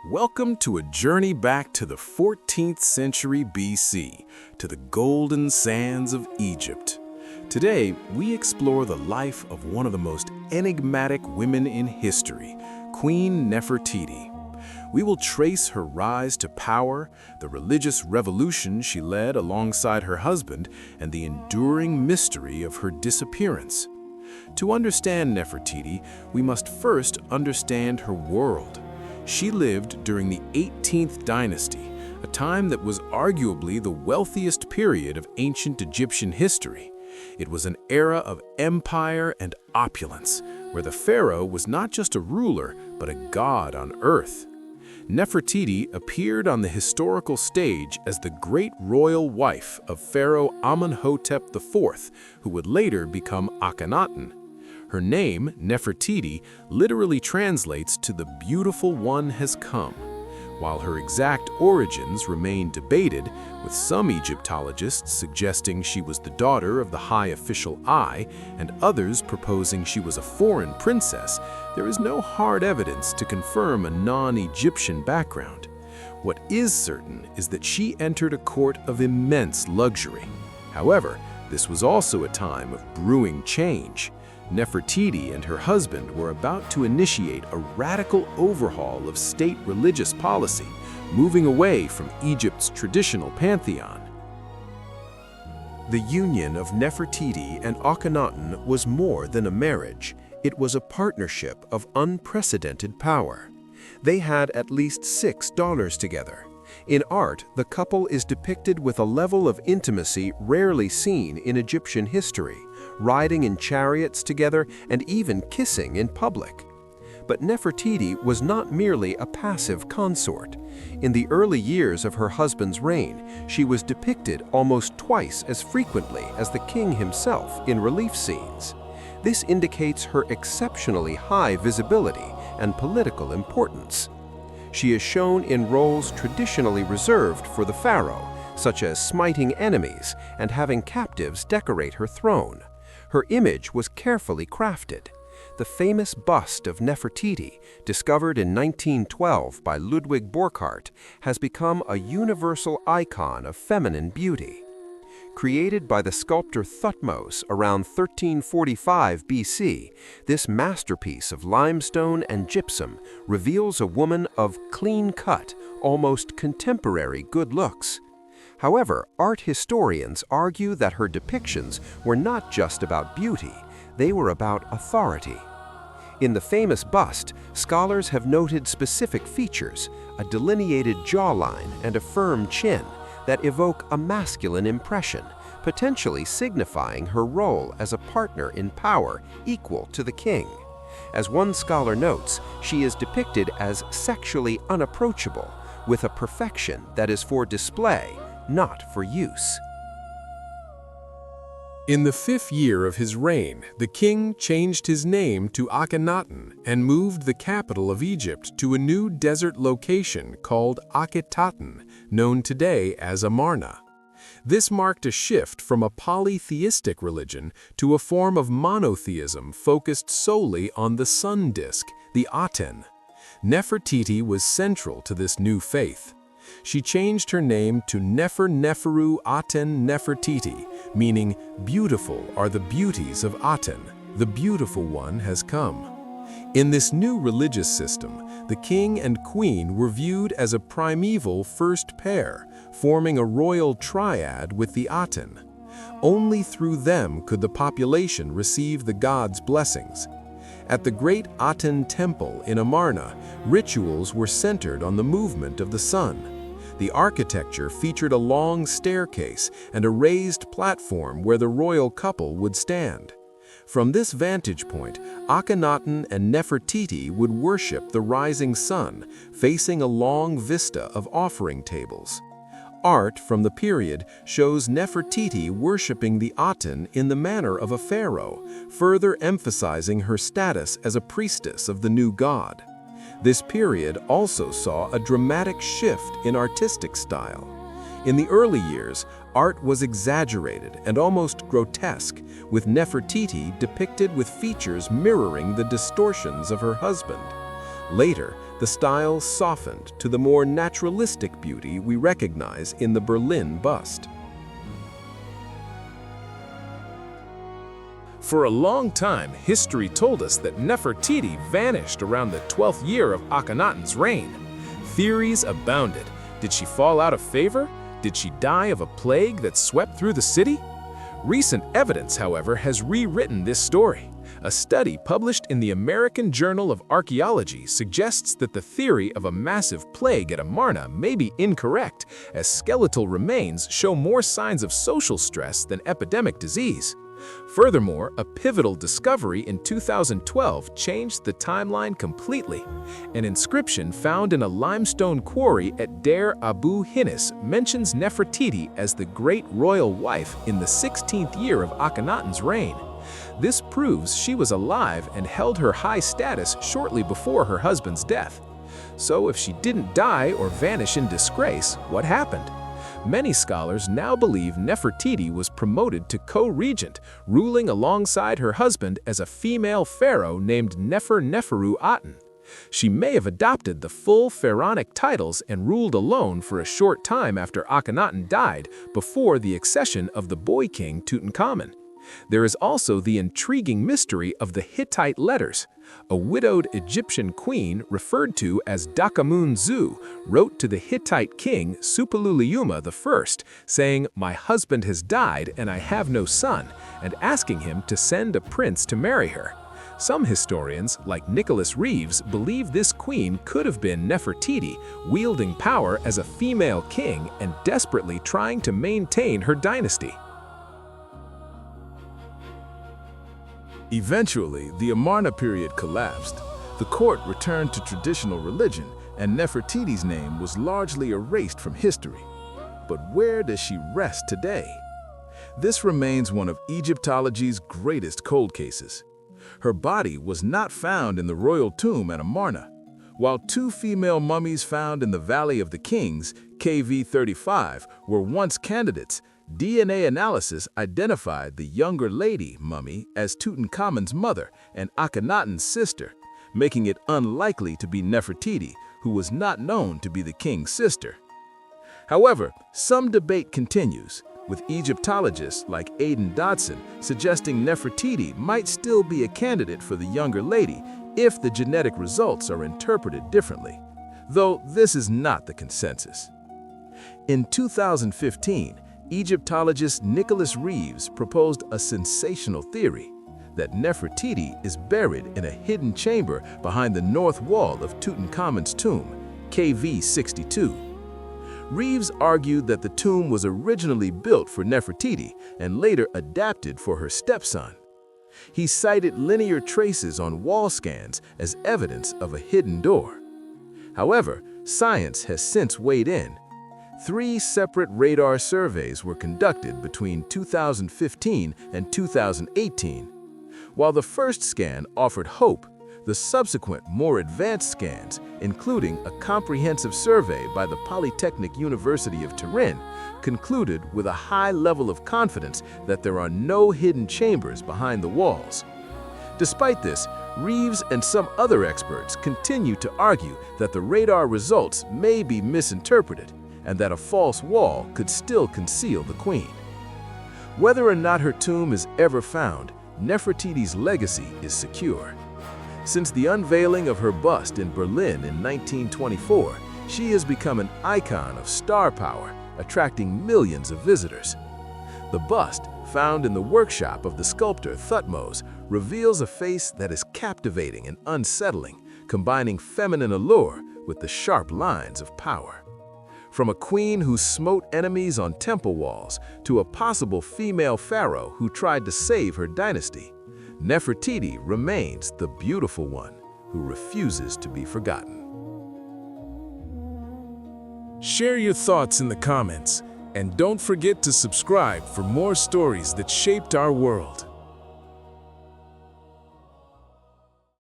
Welcome to a journey back to the 14th century BC, to the golden sands of Egypt. Today, we explore the life of one of the most enigmatic women in history, Queen Nefertiti. We will trace her rise to power, the religious revolution she led alongside her husband, and the enduring mystery of her disappearance. To understand Nefertiti, we must first understand her world. She lived during the 18th dynasty, a time that was arguably the wealthiest period of ancient Egyptian history. It was an era of empire and opulence, where the pharaoh was not just a ruler, but a god on earth. Nefertiti appeared on the historical stage as the great royal wife of Pharaoh Amenhotep IV, who would later become Akhenaten. Her name, Nefertiti, literally translates to "the beautiful one has come." While her exact origins remain debated, with some Egyptologists suggesting she was the daughter of the high official Ai, and others proposing she was a foreign princess, there is no hard evidence to confirm a non-Egyptian background. What is certain is that she entered a court of immense luxury. However, this was also a time of brewing change. Nefertiti and her husband were about to initiate a radical overhaul of state religious policy, moving away from Egypt's traditional pantheon. The union of Nefertiti and Akhenaten was more than a marriage. It was a partnership of unprecedented power. They had at least 6 daughters together. In art, the couple is depicted with a level of intimacy rarely seen in Egyptian history, riding in chariots together and even kissing in public. But Nefertiti was not merely a passive consort. In the early years of her husband's reign, she was depicted almost twice as frequently as the king himself in relief scenes. This indicates her exceptionally high visibility and political importance. She is shown in roles traditionally reserved for the pharaoh, such as smiting enemies and having captives decorate her throne. Her image was carefully crafted. The famous bust of Nefertiti, discovered in 1912 by Ludwig Borchardt, has become a universal icon of feminine beauty. Created by the sculptor Thutmose around 1345 BC, this masterpiece of limestone and gypsum reveals a woman of clean-cut, almost contemporary good looks. However, art historians argue that her depictions were not just about beauty, they were about authority. In the famous bust, scholars have noted specific features, a delineated jawline and a firm chin, that evoke a masculine impression, potentially signifying her role as a partner in power equal to the king. As one scholar notes, she is depicted as sexually unapproachable, with a perfection that is for display, not for use. In the 5th year of his reign, the king changed his name to Akhenaten and moved the capital of Egypt to a new desert location called Akhetaten, known today as Amarna. This marked a shift from a polytheistic religion to a form of monotheism focused solely on the sun disk, the Aten. Nefertiti was central to this new faith. She changed her name to Neferu Aten Nefertiti, meaning "beautiful are the beauties of Aten, the beautiful one has come." In this new religious system, the king and queen were viewed as a primeval first pair, forming a royal triad with the Aten. Only through them could the population receive the god's blessings. At the great Aten temple in Amarna, rituals were centered on the movement of the sun. The architecture featured a long staircase and a raised platform where the royal couple would stand. From this vantage point, Akhenaten and Nefertiti would worship the rising sun, facing a long vista of offering tables. Art from the period shows Nefertiti worshiping the Aten in the manner of a pharaoh, further emphasizing her status as a priestess of the new god. This period also saw a dramatic shift in artistic style. In the early years, art was exaggerated and almost grotesque, with Nefertiti depicted with features mirroring the distortions of her husband. Later, the style softened to the more naturalistic beauty we recognize in the Berlin bust. For a long time, history told us that Nefertiti vanished around the 12th year of Akhenaten's reign. Theories abounded. Did she fall out of favor? Did she die of a plague that swept through the city? Recent evidence, however, has rewritten this story. A study published in the American Journal of Archaeology suggests that the theory of a massive plague at Amarna may be incorrect, as skeletal remains show more signs of social stress than epidemic disease. Furthermore, a pivotal discovery in 2012 changed the timeline completely. An inscription found in a limestone quarry at Deir Abu Hinis mentions Nefertiti as the great royal wife in the 16th year of Akhenaten's reign. This proves she was alive and held her high status shortly before her husband's death. So if she didn't die or vanish in disgrace, what happened? Many scholars now believe Nefertiti was promoted to co-regent, ruling alongside her husband as a female pharaoh named Neferu Aten. She may have adopted the full pharaonic titles and ruled alone for a short time after Akhenaten died, before the accession of the boy king Tutankhamun. There is also the intriguing mystery of the Hittite letters. A widowed Egyptian queen, referred to as Dakamun-Zu, wrote to the Hittite king Suppiluliuma I, saying, "My husband has died and I have no son," and asking him to send a prince to marry her. Some historians, like Nicholas Reeves, believe this queen could have been Nefertiti, wielding power as a female king and desperately trying to maintain her dynasty. Eventually, the Amarna period collapsed. The court returned to traditional religion, and Nefertiti's name was largely erased from history. But where does she rest today? This remains one of Egyptology's greatest cold cases. Her body was not found in the royal tomb at Amarna. While two female mummies found in the Valley of the Kings, KV-35, were once candidates, DNA analysis identified the younger lady mummy as Tutankhamun's mother and Akhenaten's sister, making it unlikely to be Nefertiti, who was not known to be the king's sister. However, some debate continues, with Egyptologists like Aidan Dodson suggesting Nefertiti might still be a candidate for the younger lady if the genetic results are interpreted differently, though this is not the consensus. In 2015, Egyptologist Nicholas Reeves proposed a sensational theory that Nefertiti is buried in a hidden chamber behind the north wall of Tutankhamun's tomb, KV-62. Reeves argued that the tomb was originally built for Nefertiti and later adapted for her stepson. He cited linear traces on wall scans as evidence of a hidden door. However, science has since weighed in. 3 separate radar surveys were conducted between 2015 and 2018. While the first scan offered hope, the subsequent, more advanced scans, including a comprehensive survey by the Polytechnic University of Turin, concluded with a high level of confidence that there are no hidden chambers behind the walls. Despite this, Reeves and some other experts continue to argue that the radar results may be misinterpreted and that a false wall could still conceal the queen. Whether or not her tomb is ever found, Nefertiti's legacy is secure. Since the unveiling of her bust in Berlin in 1924, she has become an icon of star power, attracting millions of visitors. The bust, found in the workshop of the sculptor Thutmose, reveals a face that is captivating and unsettling, combining feminine allure with the sharp lines of power. From a queen who smote enemies on temple walls to a possible female pharaoh who tried to save her dynasty, Nefertiti remains the beautiful one who refuses to be forgotten. Share your thoughts in the comments, and don't forget to subscribe for more stories that shaped our world.